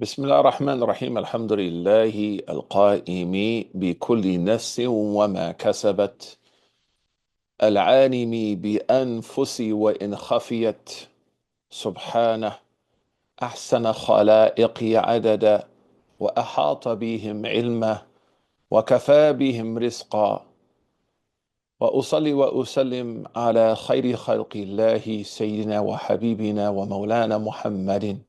بسم الله الرحمن الرحيم الحمد لله القائم بكل نفس وما كسبت العالم بأنفس وإن خفيت سبحانه أحسن خلائقي عددا وأحاط بهم علما وكفى بهم رزقا وأصلي وأسلم على خير خلق الله سيدنا وحبيبنا ومولانا محمد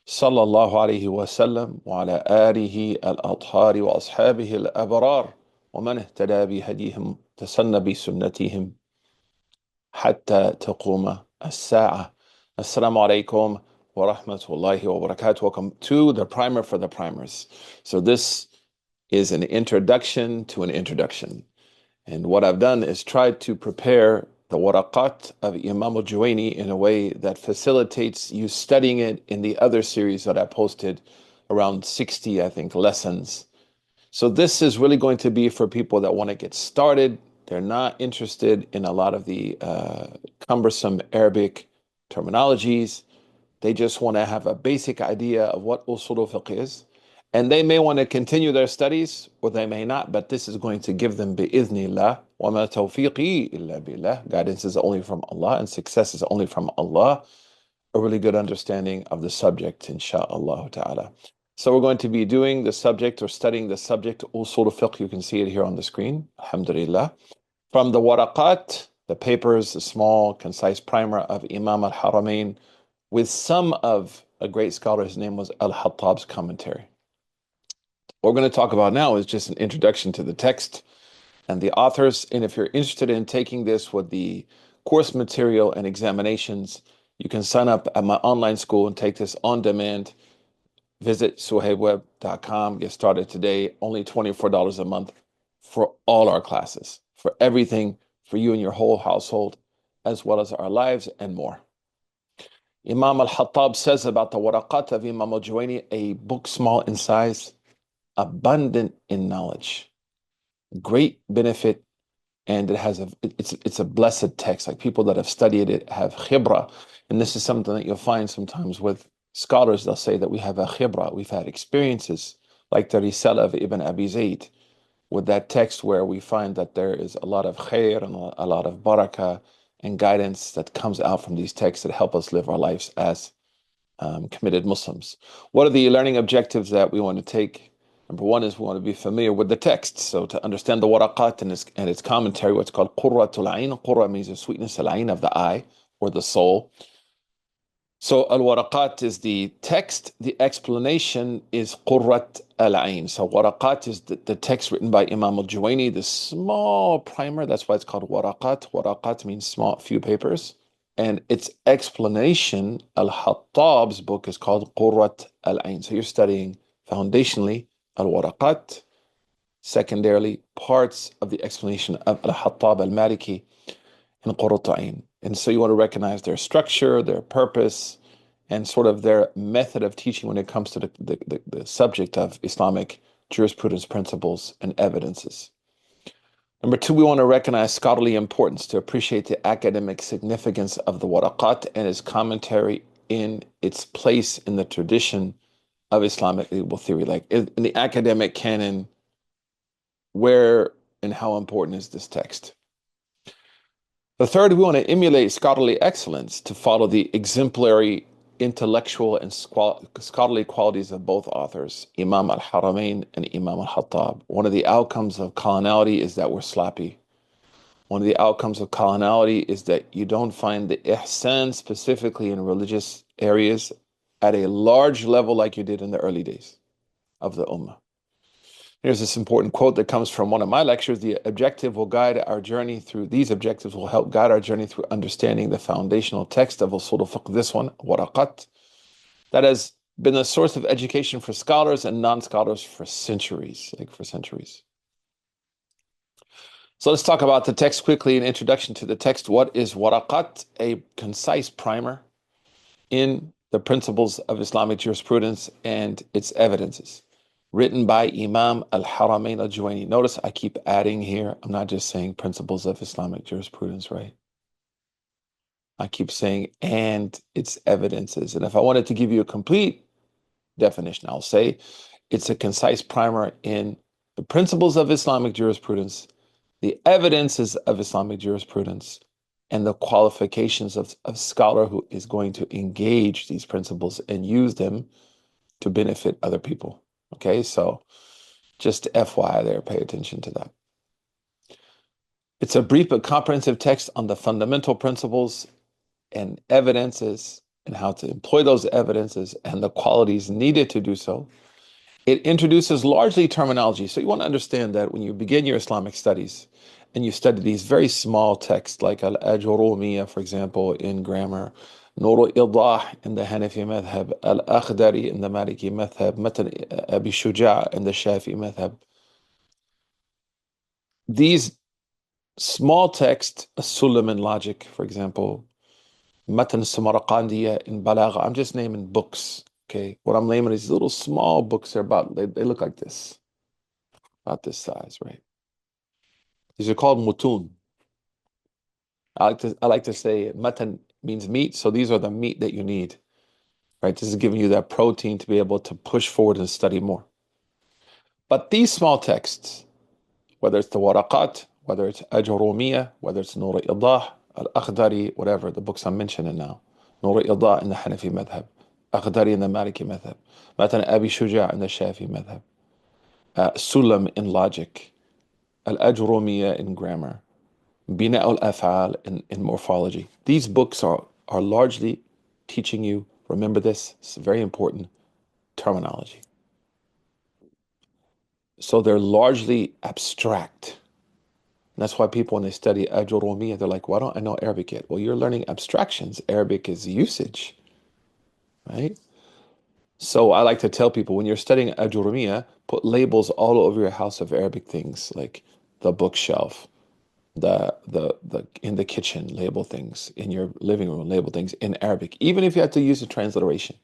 صلى الله عليه وسلم وعلى آله الأطهار وأصحابه الأبرار ومن اهتدى بهديهم تسنى بسنتهم حتى تقوم الساعة. Assalamu alaikum wa rahmatullahi wa barakatuh. Welcome to the primer for the primers. So this is an introduction to an introduction. And what I've done is tried to prepare the Waraqat of Imam al-Juwayni in a way that facilitates you studying it in the other series that I posted, around 60, I think, lessons. So this is really going to be for people that want to get started. They're not interested in a lot of the cumbersome Arabic terminologies. They just want to have a basic idea of what Usul al-Fiqh is. And they may want to continue their studies, or they may not, but this is going to give them bi'idhnillah. وَمَا تَوْفِيقِي إِلَّا بِاللَّهِ. Guidance is only from Allah, and success is only from Allah. A really good understanding of the subject, insha'Allah ta'ala. So we're going to be doing the subject or studying the subject, Usul al-Fiqh. You can see it here on the screen, alhamdulillah. From the Waraqat, the papers, the small, concise primer of Imam al-Haramain, with some of a great scholar, his name was Al-Hattab's commentary. What we're going to talk about now is just an introduction to the text and the authors. And if you're interested in taking this with the course material and examinations, you can sign up at my online school and take this on demand. Visit suhaibwebb.com. Get started today. Only $24 a month for all our classes, for everything, for you and your whole household, as well as our lives and more. Imam al-Hattab says about the Waraqat of Imam al-Juwayni, a book small in size, abundant in knowledge, great benefit, and it's a blessed text. Like, people that have studied it have khibra, and this is something that you'll find sometimes with scholars. They'll say that we have a khibra, we've had experiences, like the Risala of Ibn Abi Zayd, with that text where we find that there is a lot of khair and a lot of barakah and guidance that comes out from these texts that help us live our lives as committed Muslims. What are the learning objectives that we want to take? Number one is we want to be familiar with the text. So to understand the Waraqat and its commentary, what's called Qurratul Ayn. Qurra means the sweetness, al-ayn, of the eye or the soul. So al-Waraqat is the text. The explanation is Qurrat al-Ayn. So Waraqat is the text written by Imam al-Juwayni, the small primer. That's why it's called Waraqat. Waraqat means small, few papers. And its explanation, Al-Hattab's book, is called Qurrat al-Ayn. So you're studying foundationally Al-Waraqat, secondarily parts of the explanation of Al-Hattab al-Maliki and Qurrat al-Ayn. And so you want to recognize their structure, their purpose, and sort of their method of teaching when it comes to the subject of Islamic jurisprudence principles and evidences. Number two, we want to recognize scholarly importance to appreciate the academic significance of the Waraqat and its commentary in its place in the tradition of Islamic legal theory. Like, in the academic canon, where and how important is this text? The third, we want to emulate scholarly excellence to follow the exemplary intellectual and scholarly qualities of both authors, Imam al-Haramain and Imam al-Hattab. One of the outcomes of coloniality is that we're sloppy. One of the outcomes of coloniality is that you don't find the ihsan, specifically in religious areas, at a large level like you did in the early days of the Ummah. Here's this important quote that comes from one of my lectures. These objectives will help guide our journey through understanding the foundational text of Usul al-Fiqh, this one, Waraqat, that has been a source of education for scholars and non-scholars for centuries. So let's talk about the text quickly, an introduction to the text. What is Waraqat? A concise primer in the principles of Islamic jurisprudence and its evidences, written by Imam al-Haramain al-Juwayni. Notice I keep adding here. I'm not just saying principles of Islamic jurisprudence, right? I keep saying and its evidences. And if I wanted to give you a complete definition. I'll say it's a concise primer in the principles of Islamic jurisprudence, the evidences of Islamic jurisprudence, and the qualifications of a scholar who is going to engage these principles and use them to benefit other people. Okay, so just FYI there, pay attention to that. It's a brief but comprehensive text on the fundamental principles and evidences and how to employ those evidences and the qualities needed to do so. It introduces largely terminology. So you want to understand that when you begin your Islamic studies and you study these very small texts like Al-Ajurumiyya, for example, in grammar, Nur al-Idah in the Hanafi madhab, Al-Akhdari in the Maliki madhab, Matan Abi Shuja' in the Shafi madhab. These small texts, As-Sulam in logic, for example, Matan Samarqandiya in Balagha. I'm just naming books. Okay. What I'm naming is little small books. They look like this, about this size, right? These are called mutun. I like to say matan means meat, so these are the meat that you need, right? This is giving you that protein to be able to push forward and study more. But these small texts, whether it's the Waraqat, whether it's Ajurumiyya, whether it's Nur al-Idah, Al-Akhdari, whatever, the books I'm mentioning now, Nur al-Idah in the Hanafi madhab, Akhdari in the Maliki madhab, Matan Abi Shuja' in the Shafi madhab, Sulam in logic, Al-Ajurumiyya in grammar, Bina al-Af'al in morphology. These books are largely teaching you, remember this, it's very important, terminology. So they're largely abstract. And that's why people, when they study Ajurumiyya, they're like, why don't I know Arabic yet? Well, you're learning abstractions. Arabic is usage, right? So I like to tell people, when you're studying Ajurumiyya, put labels all over your house of Arabic things, like the bookshelf, the in the kitchen, label things, in your living room, label things in Arabic, even if you have to use a transliteration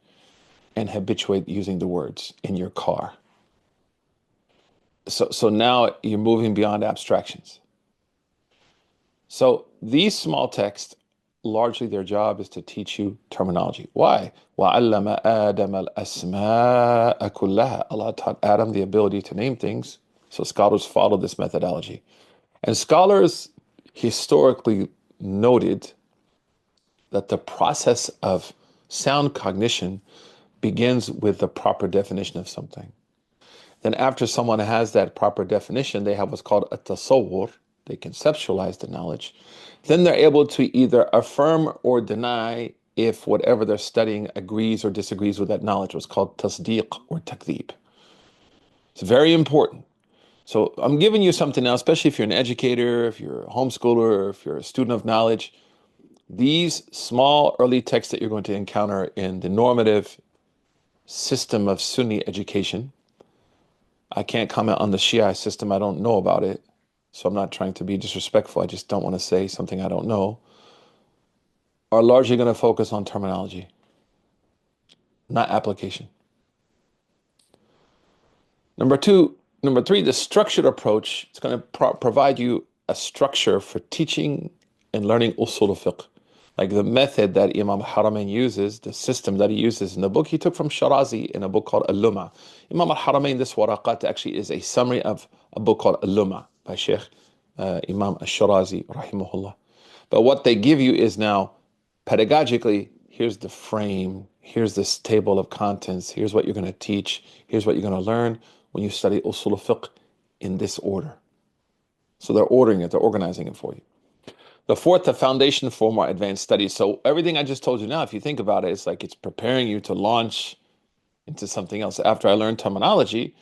and habituate using the words in your car. So now you're moving beyond abstractions. So these small texts, largely their job is to teach you terminology. Why? وَعَلَّمَ آدَمَ الْأَسْمَاءَ كُلَّهَا. Allah taught Adam the ability to name things. So scholars follow this methodology. And scholars historically noted that the process of sound cognition begins with the proper definition of something. Then after someone has that proper definition, they have what's called a tasawwur. They conceptualize the knowledge. Then they're able to either affirm or deny if whatever they're studying agrees or disagrees with that knowledge. What's called tasdeeq or takdeeb. It's very important. So I'm giving you something now, especially if you're an educator, if you're a homeschooler, if you're a student of knowledge. These small early texts that you're going to encounter in the normative system of Sunni education. I can't comment on the Shia system. I don't know about it. So I'm not trying to be disrespectful. I just don't want to say something I don't know. Are largely going to focus on terminology, not application. Number three, the structured approach. It's going to provide you a structure for teaching and learning Usul al-Fiqh. Like the method that Imam al-Haramain uses, the system that he uses in the book, he took from Shirazi in a book called Al-Lum'a. Imam al-Haramain, this Waraqat actually is a summary of a book called Al-Lum'a by Sheikh Imam al-Shirazi, rahimahullah. But what they give you is now, pedagogically, here's the frame, here's this table of contents, here's what you're going to teach, here's what you're going to learn when you study Usul al-Fiqh in this order. So they're ordering it, they're organizing it for you. The fourth, the foundation for more advanced studies. So everything I just told you now, if you think about it, it's like it's preparing you to launch into something else. After I learn terminology,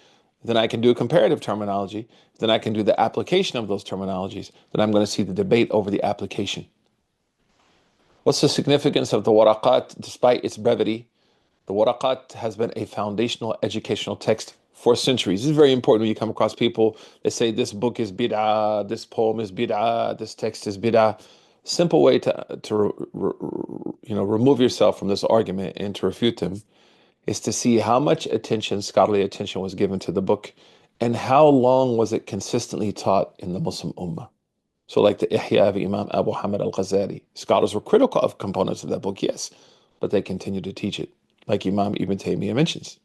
then I can do comparative terminology. Then I can do the application of those terminologies. Then I'm going to see the debate over the application. What's the significance of the Waraqat? Despite its brevity, the Waraqat has been a foundational educational text for centuries. This is very important when you come across people that say this book is bid'ah, this poem is bid'ah, this text is bid'ah. Simple way to remove yourself from this argument and to refute them is to see how much attention, scholarly attention, was given to the book and how long was it consistently taught in the Muslim Ummah. So like the Ihya of Imam Abu Hamid al-Ghazali. Scholars were critical of components of that book, yes, but they continued to teach it, like Imam Ibn Taymiyyah mentions.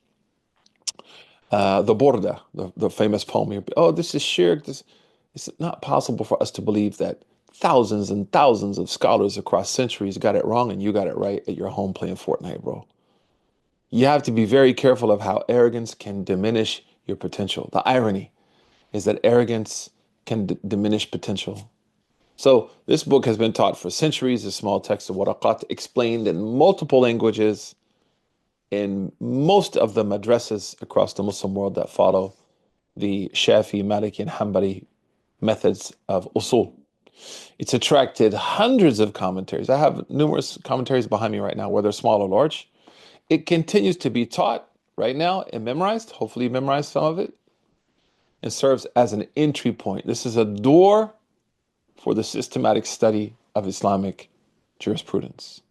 The Burda, the famous poem here. Oh, this is shirk. It's not possible for us to believe that thousands and thousands of scholars across centuries got it wrong and you got it right at your home playing Fortnite, bro. You have to be very careful of how arrogance can diminish your potential. The irony is that arrogance can diminish potential. So this book has been taught for centuries, a small text of Waraqat explained in multiple languages in most of the madrasas across the Muslim world that follow the Shafi, Maliki, and Hanbali methods of usul. It's attracted hundreds of commentaries. I have numerous commentaries behind me right now, whether small or large. It continues to be taught right now and memorized. Hopefully, you memorized some of it. And serves as an entry point. This is a door for the systematic study of Islamic jurisprudence.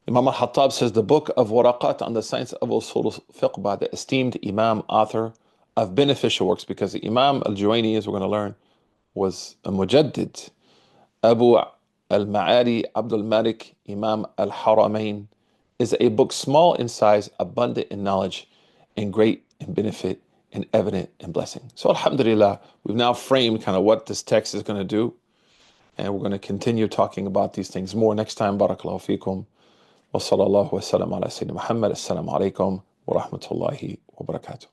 Imam al-Hattab says the book of Waraqat on the science of Usul al-Fiqh by the esteemed Imam, author of beneficial works, because the Imam al-Juwayni, as we're going to learn, was a mujaddid. Abu al-Ma'ari Abdul Malik Imam al-Haramain is a book small in size, abundant in knowledge, and great in benefit, and evident in blessing. So alhamdulillah, we've now framed kind of what this text is going to do, and we're going to continue talking about these things more next time. Barakallahu feekum. Wa sallallahu wa sallam ala Sayyidina Muhammad. Assalamu alaikum wa rahmatullahi wa barakatuh.